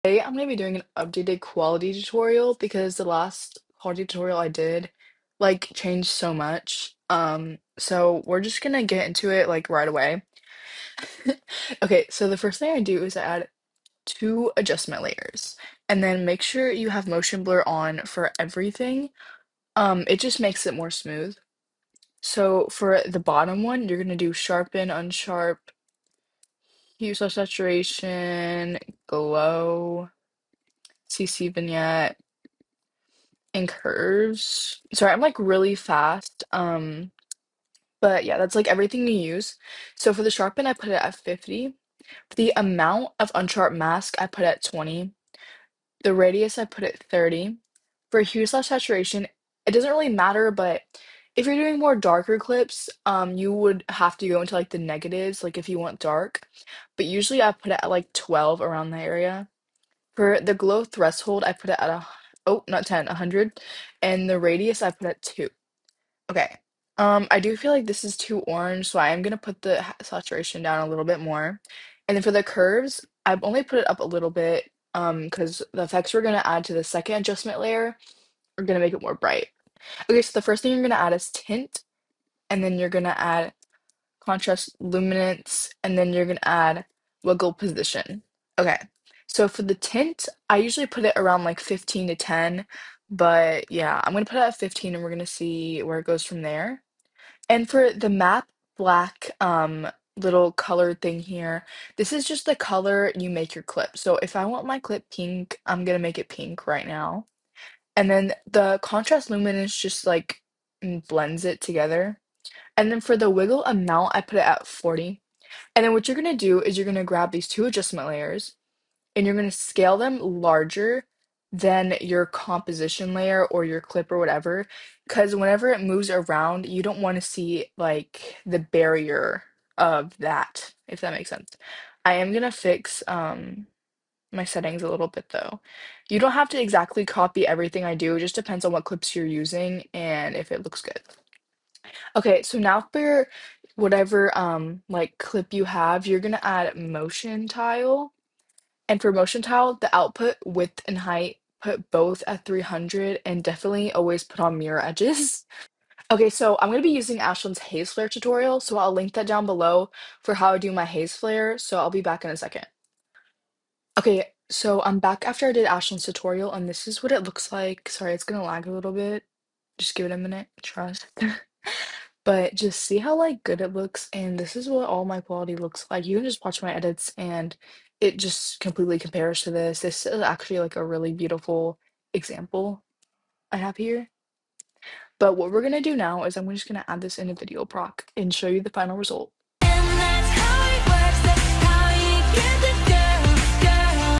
Today I'm gonna be doing an updated quality tutorial because the last quality tutorial I did like changed so much. So we're just gonna get into it like right away. Okay, so the first thing I do is I add two adjustment layers and then make sure you have motion blur on for everything. It just makes it more smooth. So for the bottom one, you're gonna do sharpen, unsharp, hue slash saturation, glow, CC vignette, and curves. Sorry, I'm like really fast. But yeah, that's like everything you use. So for the sharpen, I put it at 50. The amount of unsharp mask, I put at 20. The radius, I put at 30. For hue slash saturation, it doesn't really matter, but if you're doing more darker clips, you would have to go into like the negatives, like if you want dark. But usually I put it at like 12 around the area. For the glow threshold, I put it at oh, not 10, 100. And the radius, I put at 2. Okay. I do feel like this is too orange, so I am gonna put the saturation down a little bit more. And then for the curves, I've only put it up a little bit, because the effects we're gonna add to the second adjustment layer are gonna make it more bright. Okay, so the first thing you're gonna add is tint, and then you're gonna add contrast luminance, and then you're gonna add wiggle position. Okay, so for the tint, I usually put it around like 15 to 10, but yeah, I'm gonna put it at 15 and we're gonna see where it goes from there. And for the matte black little color thing here, this is just the color you make your clip. So if I want my clip pink, I'm gonna make it pink right now. And then the contrast luminance just like blends it together. And then for the wiggle amount, I put it at 40. And then what you're gonna do is you're gonna grab these two adjustment layers and you're gonna scale them larger than your composition layer or your clip or whatever. Because whenever it moves around, you don't want to see like the barrier of that, if that makes sense. I am gonna fix my settings a little bit though. You don't have to exactly copy everything I do, it just depends on what clips you're using and if it looks good. Okay, so now for whatever like clip you have, you're gonna add motion tile. And for motion tile, the output width and height, put both at 300 and definitely always put on mirror edges. Okay, so I'm gonna be using Ashlyns Haze Flare tutorial, so I'll link that down below for how I do my haze flare, so I'll be back in a second. Okay, so I'm back after I did Ashlyns tutorial, and this is what it looks like. Sorry, it's gonna lag a little bit. Just give it a minute, trust. But just see how like good it looks, and this is what all my quality looks like. You can just watch my edits and it just completely compares to this. This is actually like a really beautiful example I have here. But what we're gonna do now is I'm just gonna add this in a video proc and show you the final result.